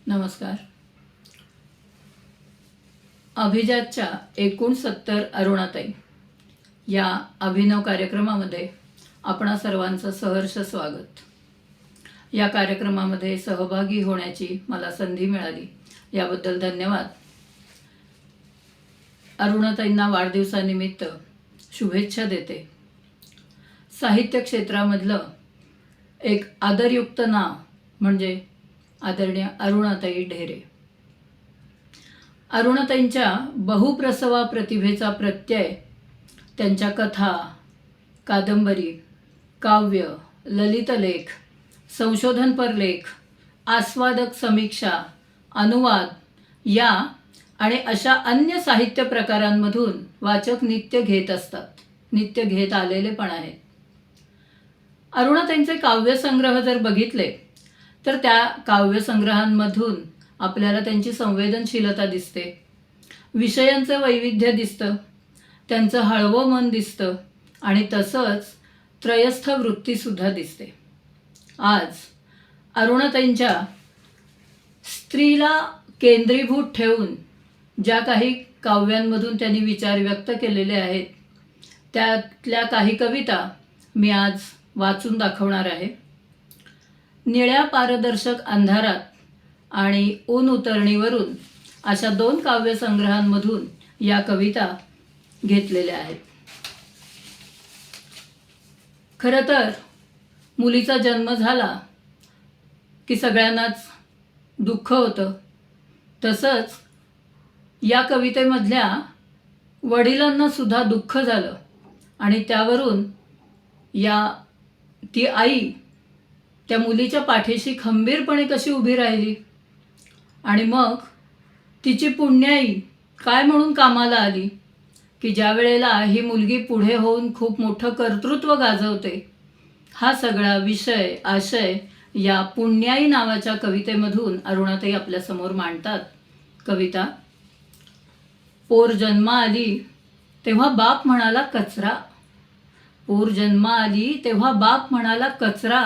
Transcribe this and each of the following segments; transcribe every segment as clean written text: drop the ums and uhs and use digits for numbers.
नमस्कार. अभिजातच्या 69 अरुणाताई या अभिनव कार्यक्रमामध्ये आपणा सर्वांचं सहर्ष स्वागत. या कार्यक्रमामध्ये सहभागी होण्याची मला संधी मिळाली याबद्दल धन्यवाद. अरुणाताईंना वाढदिवसानिमित्त शुभेच्छा देते. साहित्य क्षेत्रामधलं एक आदरयुक्त नाव म्हणजे आदरणीय अरुणाताई ढेरे. अरुणाताईंच्या बहुप्रसवा प्रतिभेचा प्रत्यय त्यांच्या कथा, कादंबरी, काव्य, ललितलेख, संशोधनपर लेख, आस्वादक समीक्षा, अनुवाद या आणि अशा अन्य साहित्य प्रकारांमधून वाचक नित्य घेत असतात, नित्य घेत आलेले पण आहेत. अरुणाताईंचे काव्यसंग्रह जर बघितले तर त्या काव्यसंग्रहांमधून आपल्याला त्यांची संवेदनशीलता दिसते, विषयांचं वैविध्य दिसतं, त्यांचं हळवं मन दिसतं आणि तसंच त्रयस्थ वृत्तीसुद्धा दिसते. आज अरुणाताईंच्या स्त्रीला केंद्रीभूत ठेवून ज्या काही काव्यांमधून त्यांनी विचार व्यक्त केलेले आहेत त्यातल्या काही कविता मी आज वाचून दाखवणार आहे. निळ्या पारदर्शक अंधारात आणि ऊन उतरणीवरून अशा 2 काव्यसंग्रहांमधून या कविता घेतलेल्या आहेत. खरं तर मुलीचा जन्म झाला की सगळ्यांनाच दुःख होतं. तसंच या कवितेमधल्या वडिलांना सुद्धा दुःख झालं आणि त्यावरून ती आई त्या मुलीच्या पाठीशी खंबीरपणे कशी उभी राहिली आणि मग तिची पुण्याई काय म्हणून कामाला आली की ज्या वेळेला ही मुलगी पुढे होऊन खूप मोठं कर्तृत्व गाजवते. हा सगळा विषय आशय या पुण्याई नावाच्या कवितेमधून अरुणाताई आपल्यासमोर मांडतात. कविता. पोर जन्मा आली तेव्हा बाप म्हणाला कचरा. पोर जन्मा आली तेव्हा बाप म्हणाला कचरा.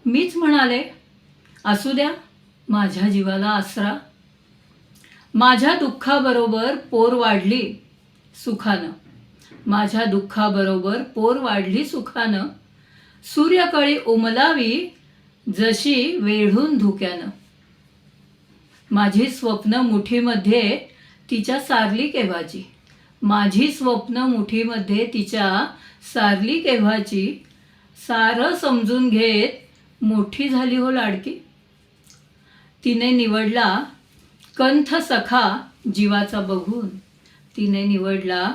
मीच म्हणाले असू द्या माझ्या जीवाला आसरा. माझ्या दुःखाबरोबर पोर वाढली सुखानं. माझ्या दुःखाबरोबर पोर वाढली सुखानं. सूर्यकळी उमलावी जशी वेढून धुक्यानं. माझी स्वप्न मुठीमध्ये तिच्या सारली केव्हाची. माझी स्वप्न मुठीमध्ये तिच्या सारली केव्हाची. सारं समजून घेत मोठी झाली हो लाडकी. तिने निवडला कंथ सखा जीवाचा बघून. तिने निवडला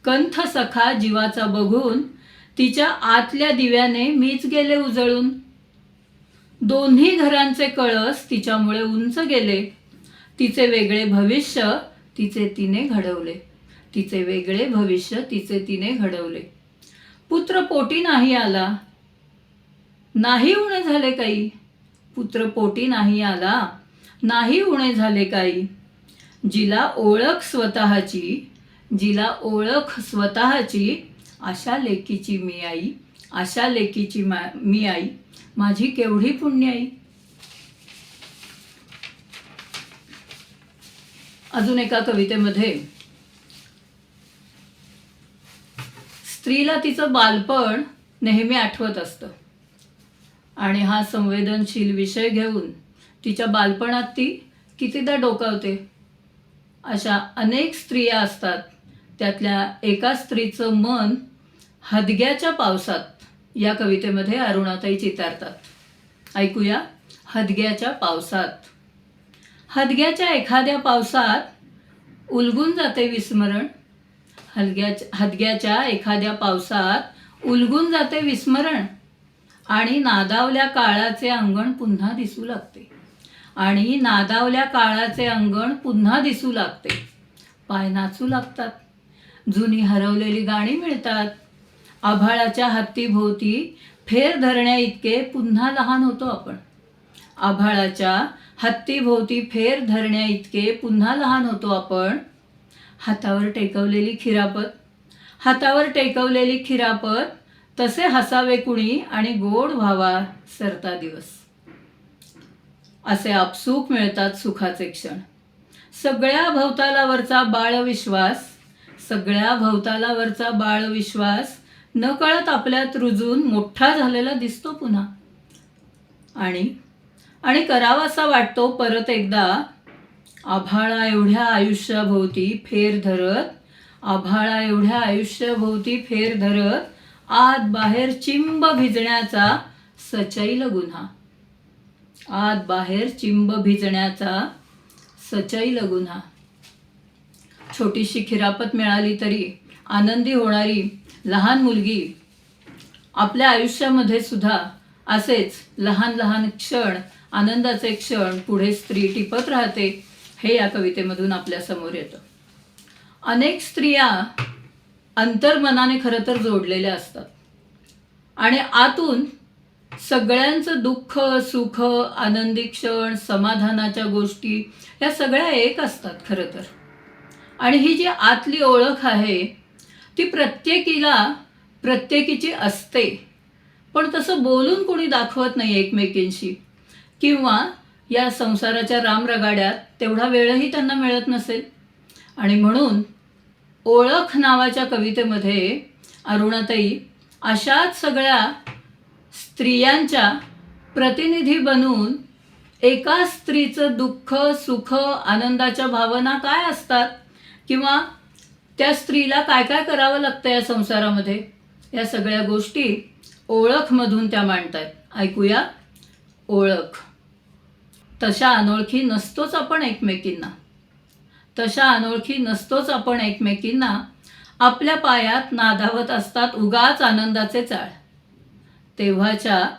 कंथ सखा जीवाचा बघून. तिच्या आतल्या दिव्याने मीच गेले उजळून. दोन्ही घरांचे कळस तिच्यामुळे उंच गेले. तिचे वेगळे भविष्य तिचे तिने घडवले. तिचे वेगळे भविष्य तिचे तिने घडवले. पुत्र पोटी नाही आला नाही उणे झाले काही. पुत्र पोटी नाही आला नाही उणे झाले काही. जिला ओळख स्वतःची जिला ओळख स्वतःची अशा लेकीची मी आई. अशा लेकीची मी आई. माझी केवढी पुण्याई. अजून एका कवितेमध्ये स्त्रीला तिचं बालपण नेहमी आठवत असतं आणि हा संवेदनशील विषय घेऊन तिच्या बालपणात ती कितीदा डोकावते. अशा अनेक स्त्रिया असतात. त्यातल्या एका स्त्रीचं मन हदग्याच्या पावसात या कवितेमध्ये अरुणाताई चितारतात. ऐकूया. हदग्याच्या पावसात. हदग्याच्या एखाद्या पावसात उलगून जाते विस्मरण. हदग्याच्या एखाद्या पावसात उलगून जाते विस्मरण आणि नादावल्या काळाचे अंगण पुन्हा दिसू लागते. आणि नादावल्या काळाचे अंगण पुन्हा दिसू लागते. पाय नाचू लागतात. जुनी हरवलेली गाणी मिळतात. आभाळाच्या हत्तीभोवती फेर धरण्या इतके पुन्हा लहान होतो आपण. आभाळाच्या हत्तीभोवती फेर धरण्या इतके पुन्हा लहान होतो आपण. हातावर टेकवलेली खिरापत तसे हसावे कुणी आणि गोड व्हावा सरता दिवस. असे आपसूक मिळतात सुखाचे क्षण. सगळ्या भवतालावरचा बाळविश्वास नकळत आपल्यात रुजून मोठा झालेला दिसतो पुन्हा. आणि करावासा वाटतो परत एकदा. आभाळा एवढ्या आयुष्याभोवती फेर धरत आत बाहेर चिंब भिजण्याचा सचैल गुन्हा. छोटीशी खिरापत मिळाली तरी आनंदी होणारी लहान मुलगी. आपल्या आयुष्यामध्ये सुद्धा असेच लहान लहान क्षण, आनंदाचे क्षण पुढे स्त्री टिपत राहते, हे या कवितेमधून आपल्या समोर येतं. अनेक स्त्रिया अंतर्मनाने खरं तर जोडलेल्या असतात आणि आतून सगळ्यांचं दुःख, सुख, आनंदी क्षण, समाधानाच्या गोष्टी या सगळ्या एक असतात खरं तर. आणि ही जी आतली ओळख आहे ती प्रत्येकीची असते, पण तसं बोलून कोणी दाखवत नाही एकमेकींशी, किंवा या संसाराच्या रामरगाड्यात तेवढा वेळही त्यांना मिळत नसेल. आणि म्हणून ओळख नावाच्या कवितेमध्ये अरुणाताई अशाच सगळ्या स्त्रियांच्या प्रतिनिधी बनून एका स्त्रीचं दुःख, सुख, आनंदाच्या भावना काय असतात, किंवा त्या स्त्रीला काय काय करावं लागतं या संसारामध्ये, या सगळ्या गोष्टी ओळखमधून त्या मांडतात. ऐकूया ओळख. तशा अनोळखी नसतोच आपण एकमेकींना. आपल्या पायात नादावत असतात उगाच आनंदाचे चाळ. तेव्हाच्या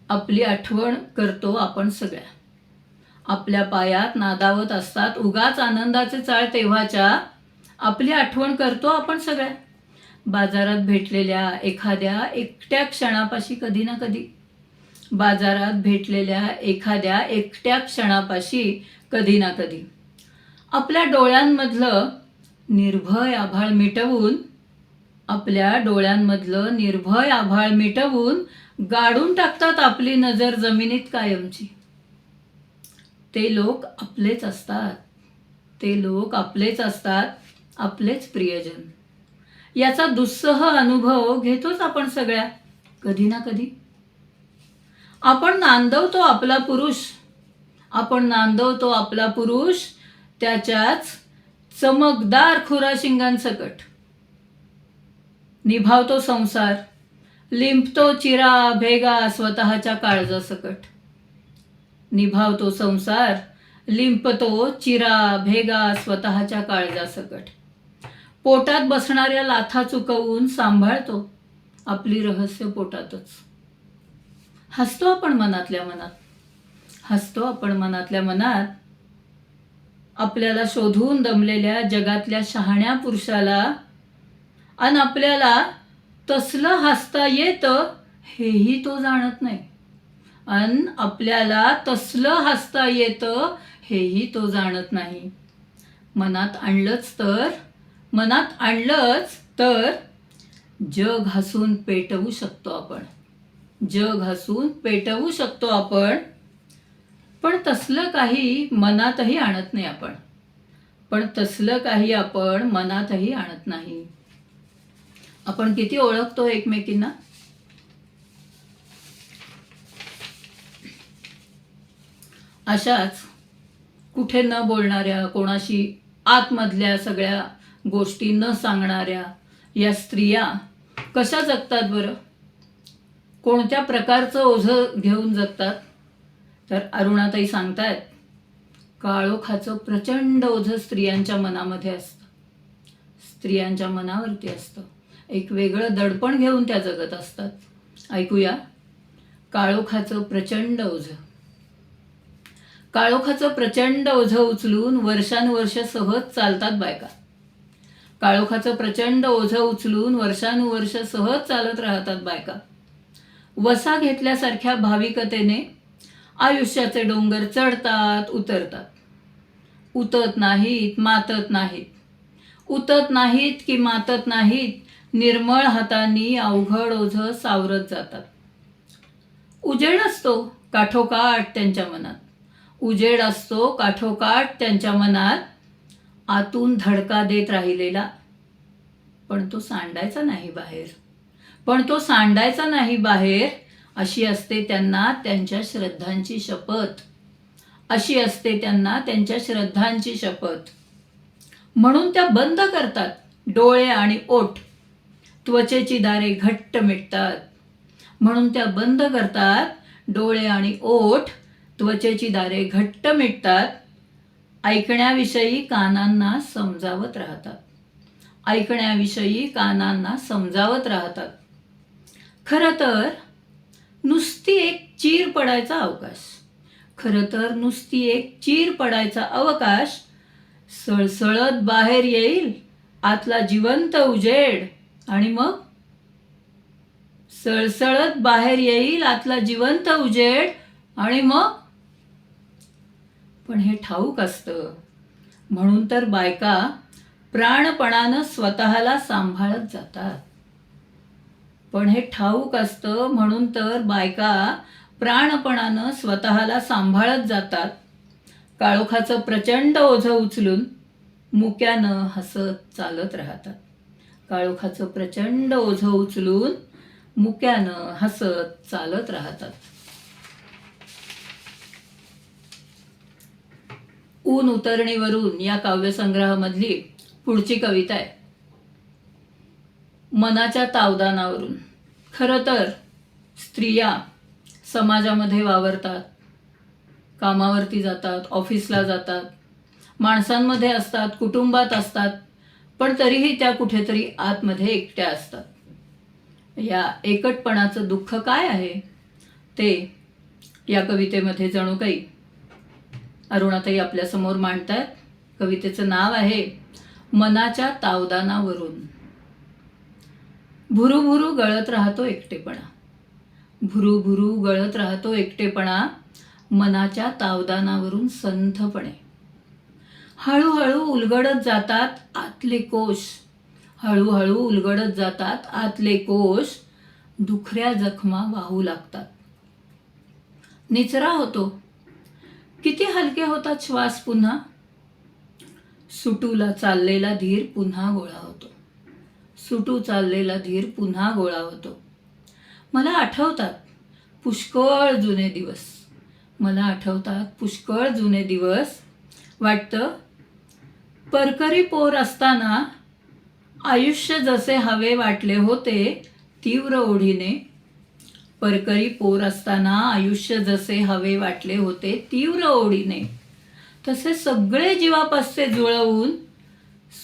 आपली आठवण करतो आपण सगळ्या. आपल्या पायात नादावत असतात उगाच आनंदाचे चाळ. तेव्हाच्या आपली आठवण करतो आपण सगळ्या. बाजारात भेटलेल्या एखाद्या एकट्या क्षणापाशी कधी ना कधी आपल्या डोळ्यांमधलं निर्भय आभाळ मिटवून गाडून टाकतात आपली नजर जमिनीत कायमची. ते लोक आपलेच असतात, आपलेच प्रियजन. याचा दुस्सह अनुभव घेतोच आपण सगळ्या कधी ना कधी. आपण नांदवतो आपला पुरुष त्याच्याच चमकदार खुराशिंगांसकट. निभावतो संसार, लिंपतो चिरा भेगा स्वतःच्या काळजासकट. पोटात बसणाऱ्या लाथा चुकवून सांभाळतो आपली रहस्य पोटातच. हसतो आपण मनातल्या मनात आपल्याला शोधून दमलेल्या जगातल्या शहाण्या पुरुषाला. आणि आपल्याला तसलं हसता येतं हेही तो जाणत नाही. मनात आणलंच तर जग हसून पेटवू शकतो आपण. पण तसलं काही मनातही आणत नाही. आपण किती ओळखतो एकमेकींना. अशाच कुठे न बोलणाऱ्या, कोणाशी आतमधल्या सगळ्या गोष्टी न सांगणाऱ्या या स्त्रिया कशा जगतात बरं? कोणत्या प्रकारचं ओझं घेऊन जगतात? तर अरुणाताई सांगतायत, काळोखाचं प्रचंड ओझं स्त्रियांच्या मनावरती असतं. एक वेगळं दडपण घेऊन त्या जगत असतात. ऐकूया काळोखाचं प्रचंड ओझं. काळोखाचं प्रचंड ओझं उचलून वर्षानुवर्ष सहज चालतात बायका. काळोखाचं प्रचंड ओझं उचलून वर्षानुवर्ष सहज चालत राहतात बायका. वसा घेतल्यासारख्या भाविकतेने आयुष्याचे डोंगर चढतात, उतरतात. उतत नाहीत, मातत नाहीत. उतत नाहीत की मातत नाहीत, निर्मळ हातांनी अवघड ओझं सावरत जातात. उजेड असतो काठोकाठ त्यांच्या मनात. उजेड असतो काठोकाठ त्यांच्या मनात, आतून धडका देत राहिलेला. पण तो सांडायचा नाही बाहेर. पण तो सांडायचा नाही बाहेर. अशी असते त्यांना त्यांच्या श्रद्धांची शपथ. अशी असते त्यांना त्यांच्या श्रद्धांची शपथ. म्हणून त्या बंद करतात डोळे आणि ओठ. त्वचेची दारे घट्ट मिटतात. म्हणून त्या बंद करतात डोळे आणि ओठ. त्वचेची दारे घट्ट मिटतात. ऐकण्याविषयी कानांना समजावत राहतात. ऐकण्याविषयी कानांना समजावत राहतात. खरं तर नुसती एक चीर पडायचा अवकाश. खरं तर नुसती एक चीर पडायचा अवकाश. सळसळत बाहेर येईल आतला जिवंत उजेड. आणि मग सळसळत बाहेर येईल आतला जिवंत उजेड. आणि मग पण हे ठाऊक असतं. म्हणून तर बायका प्राणपणानं स्वतःला सांभाळत जातात. पण हे ठाऊक असतं. म्हणून तर बायका प्राणपणानं स्वतःला सांभाळत जातात. काळोखाचं प्रचंड ओझं उचलून मुक्यानं हसत चालत राहतात. काळोखाचं प्रचंड ओझं उचलून मुक्यानं हसत चालत राहतात. ऊन उतरणीवरून या काव्यसंग्रहामधली पुढची कविता आहे. मनाच्या तावदानावरून. खरं तर स्त्रिया समाजामध्ये वावरतात, कामावरती जातात, ऑफिसला जातात, माणसांमध्ये असतात, कुटुंबात असतात, पण तरीही त्या कुठेतरी आतमध्ये एकट्या असतात. या एकटपणाचं दुःख काय आहे ते या कवितेमध्ये जणू काही अरुणाताई आपल्यासमोर मांडतात. कवितेचं नाव आहे मनाच्या तावदानावरून. भुरूभुरू गळत राहतो एकटेपणा. भुरूभुरू गळत राहतो एकटेपणा, मनाच्या तावदानावरून संथपणे. हळूहळू उलगडत जातात आतले कोश. हळूहळू उलगडत जातात आतले कोश. दुखऱ्या जखमा वाहू लागतात. निचरा होतो. किती हलके होतात श्वास पुन्हा. सुटूला चाललेला धीर पुन्हा गोळा होतो. सुटू चाललेला धीर पुन्हा गोळा होतो. मला आठवतात पुष्कळ जुने दिवस. मला आठवतात पुष्कळ जुने दिवस. वाटतं परकरी पोर असताना आयुष्य जसे हवे वाटले होते तीव्र ओढीने. परकरी पोर असताना आयुष्य जसे हवे वाटले होते तीव्र ओढीने, तसे सगळे जीवापासचे जुळवून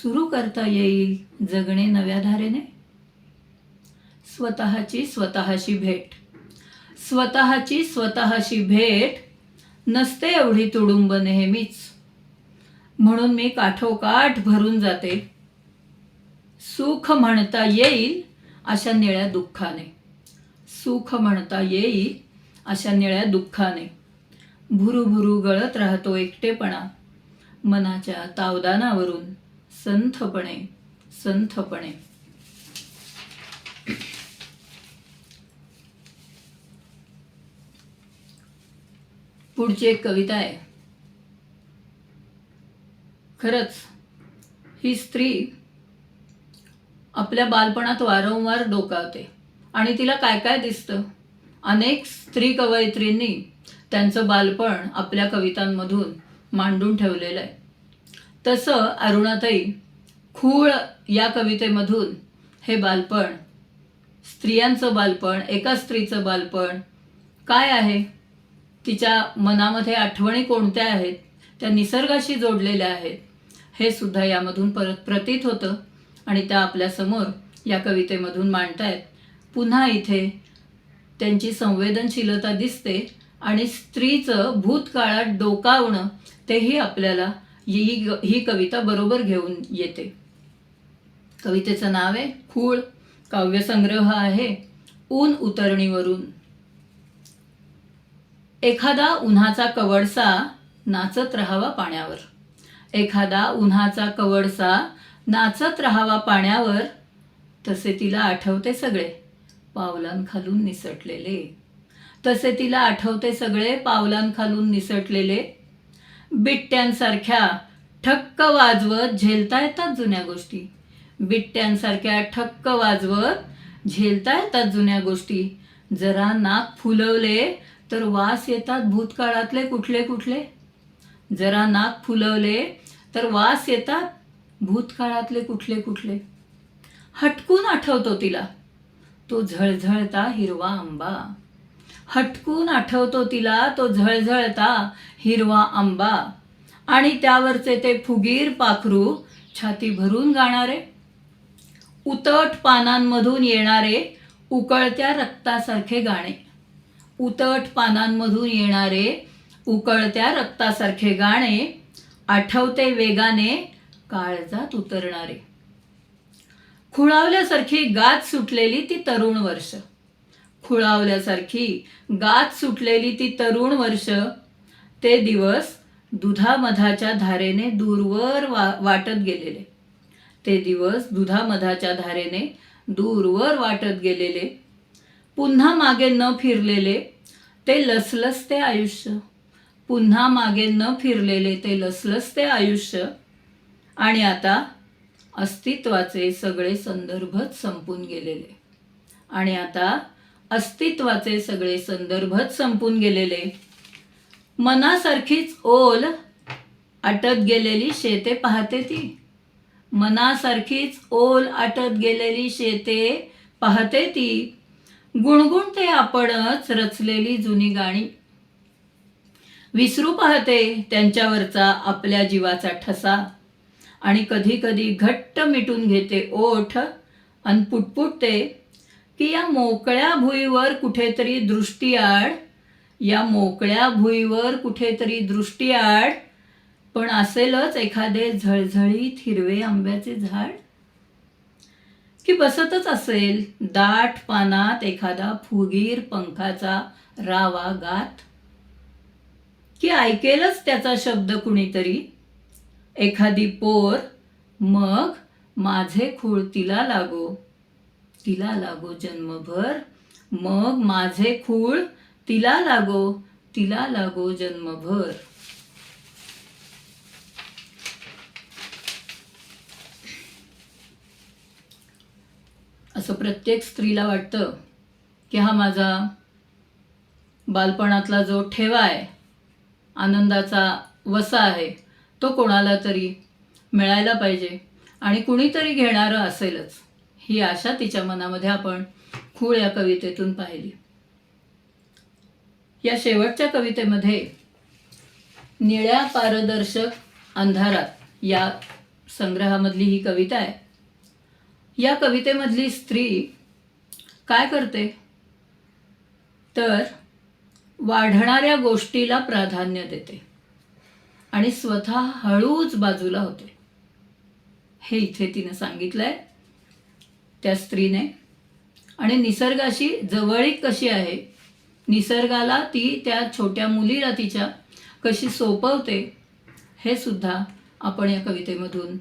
सुरू करता येईल जगणे नव्या धारेने. स्वतःची स्वतःशी भेट. स्वतःची स्वतःशी भेट नसते एवढी तुडुंब नेहमीच. म्हणून मी काठोकाठ भरून जाते. सुख म्हणता येईल अशा निळ्या दुःखाने. सुख म्हणता येईल अशा निळ्या दुःखाने. भुरूभुरू गळत राहतो एकटेपणा, मनाच्या तावदानावरून संथपणे संथपणे. पुढची एक कविता आहे. खरंच ही स्त्री आपल्या बालपणात वारंवार डोकावते आणि तिला काय काय दिसतं. अनेक स्त्री कवयित्रींनी त्यांचं बालपण आपल्या कवितांमधून मांडून ठेवलेलं आहे. तसं अरुणाताई खूळ या कवितेमधून हे बालपण, स्त्रियांचं बालपण, एका स्त्रीचं बालपण काय आहे, तिच्या मनामध्ये आठवणी कोणत्या आहेत, त्या निसर्गाशी जोडलेल्या आहेत, हे सुद्धा यामधून परत प्रतीत होतं आणि त्या आपल्यासमोर या कवितेमधून मांडतायत. पुन्हा इथे त्यांची संवेदनशीलता दिसते आणि स्त्रीचं भूतकाळात डोकावणं तेही आपल्याला ही कविता बरोबर घेऊन येते. कवितेचं नाव आहे खूळ. काव्यसंग्रह आहे ऊन उतरणीवरून. एखादा उन्हाचा कवडसा नाचत राहावा पाण्यावर. एखादा उन्हाचा कवडसा नाचत राहावा पाण्यावर. तसे तिला आठवते सगळे पावलांखालून निसटलेले. तसे तिला आठवते सगळे पावलांखालून निसटलेले. बिट्ट्यांसारख्या ठक्क वाजवत झेलता येतात जुन्या गोष्टी. बिट्ट्यांसारख्या ठक्क वाजवत झेलता येतात जुन्या गोष्टी. जरा नाक फुलवले तर वास येतात भूतकाळातले कुठले कुठले. जरा नाक फुलवले तर वास येतात भूतकाळातले कुठले कुठले. हटकून आठवतो तिला तो झळझळता हिरवा आंबा. हटकून आठवतो तिला तो झळझळता हिरवा आंबा. आणि त्यावरचे ते फुगीर पाखरू छाती भरून गाणारे. उतट पानांमधून येणारे उकळत्या रक्तासारखे गाणे. उतट पानांमधून येणारे उकळत्या रक्तासारखे गाणे. आठवते वेगाने काळजात उतरणारे. खुळावल्यासारखी गात सुटलेली ती तरुण वर्ष. खुळावल्यासारखी गात सुटलेली ती तरुण वर्ष. ते दिवस दुधामधाच्या धारेने दूरवर वाटत गेलेले. ते दिवस दुधामधाच्या धारेने दूरवर वाटत गेलेले. पुन्हा मागे न फिरलेले ते लसलसते आयुष्य. पुन्हा मागे न फिरलेले ते लसलसते आयुष्य. आणि आता अस्तित्वाचे सगळे संदर्भच संपून गेलेले. आणि आता अस्तित्वाचे सगळे संदर्भच संपून गेलेले. मनासारखीच ओल आटत गेलेली शेते पाहते ती. मनासारखीच ओल आटत गेलेली शेते पाहते ती. गुणगुणते आपणच रचलेली जुनी गाणी. विसरू पाहते त्यांच्यावरचा आपल्या जीवाचा ठसा. आणि कधी कधी घट्ट मिटून घेते ओठ आणि पुटपुटते की या मोकळ्या भुईवर कुठेतरी दृष्टीआड. या मोकळ्या भुईवर कुठेतरी दृष्टीआड पण असेलच एखादे झळझळीत हिरवे आंब्याचे झाड. की बसतच असेल दाट पानात एखादा फुगीर पंखाचा रावा गात. की ऐकेलच त्याचा शब्द कुणीतरी. एखादी पोर मग माझे खूळ तिला लागो. तिला लागो जन्मभर. मग माझे खूळ तिला लागो. तिला लागो जन्मभर. असं प्रत्येक स्त्रीला वाटतं की हा माझा बालपणातला जो ठेवा आहे, आनंदाचा वसा आहे, तो कोणाला तरी मिळायला पाहिजे आणि कुणीतरी घेणारं असेलच. ही आशा तिच्या मनामध्ये आपण खूळ या कवितेतून पाहिली. या शेवटच्या कवितेमध्ये निळ्या पारदर्शक अंधारात या संग्रहामधली ही कविता आहे. या कवितेमधली स्त्री काय करते तर वाढणाऱ्या गोष्टीला प्राधान्य देते आणि स्वतः हळूच बाजूला होते. हे इथे तिने सांगितलंय त्या स्त्रीने. आणि निसर्गाशी जवळीक कशी आहे, निसर्गाला ती त्या छोट्या मुलीला तिच्या कशी सोपवते, हे सुद्धा आपण या कवितेमधून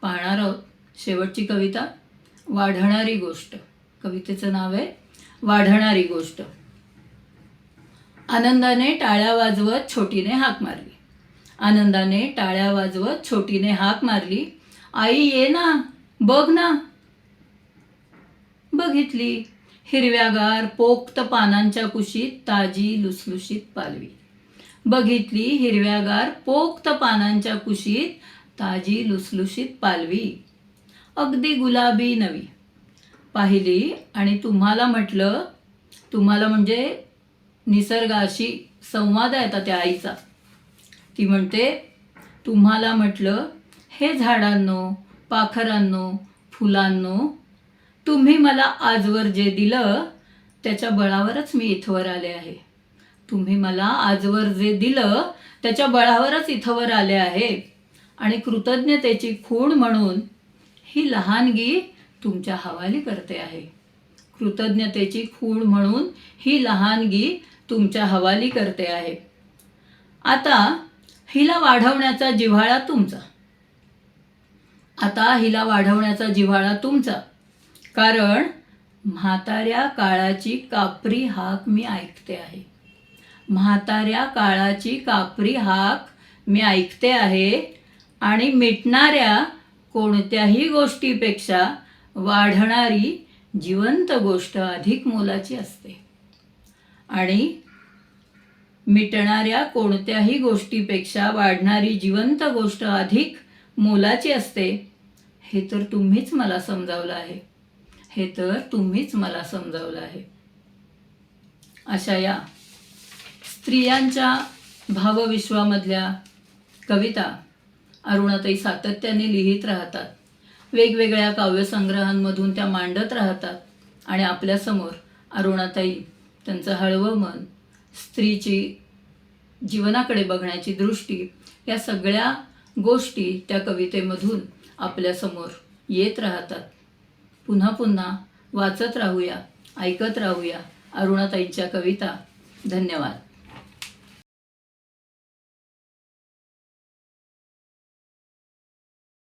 पाहणार आहोत. शेवटची कविता वाढणारी गोष्ट. कवितेचं नाव आहे वाढणारी गोष्ट. आनंदाने टाळ्या वाजवत छोटीने हाक मारली. आनंदाने टाळ्या वाजवत छोटीने हाक मारली. आई ये ना, बघ ना. बघितली हिरव्यागार पोक्त पानांच्या कुशीत ताजी लुसलुशीत पालवी. बघितली हिरव्यागार पोक्त पानांच्या कुशीत ताजी लुसलुशीत पालवी. अगदी गुलाबी नवी. पाहिली आणि तुम्हाला म्हटलं, तुम्हाला म्हणजे निसर्गाशी संवाद आहे आता त्या आईचा. ती म्हणते तुम्हाला म्हटलं, हे झाडांनो, पाखरांनो, फुलांनो, तुम्ही मला आजवर जे दिलं त्याच्या बळावरच मी इथवर आले आहे. तुम्ही मला आजवर जे दिलं त्याच्या बळावरच इथंवर आले आहे आणि कृतज्ञतेची खूण म्हणून ही लहानगी तुमच्या हवाली करते आहे. कृतज्ञतेची खूण म्हणून ही लहानगी तुमच्या हवाली करते आहे. आता हिला वाढवण्याचा जिव्हाळा तुमचा. कारण म्हाताऱ्या काळाची कापरी हाक मी ऐकते आहे. म्हाताऱ्या काळाची कापरी हाक मी ऐकते आहे आणि मिटणाऱ्या कोणत्याही गोष्टीपेक्षा वाढणारी जिवंत गोष्ट अधिक मोलाची असते. आणि मिटणाऱ्या कोणत्याही गोष्टीपेक्षा वाढणारी जिवंत गोष्ट अधिक मोलाची असते. हे तर तुम्हीच मला समजावलं आहे. अशा या स्त्रियांच्या भावविश्वामधल्या कविता अरुणाताई सातत्याने लिहित राहतात. वेगवेगळ्या काव्यसंग्रहांमधून त्या मांडत राहतात आणि आपल्यासमोर अरुणाताई त्यांचं हळवं मन, स्त्रीची जीवनाकडे बघण्याची दृष्टी, या सगळ्या गोष्टी त्या कवितेमधून आपल्यासमोर येत राहतात. पुन्हा पुन्हा वाचत राहूया, ऐकत राहूया अरुणाताईंच्या कविता. धन्यवाद.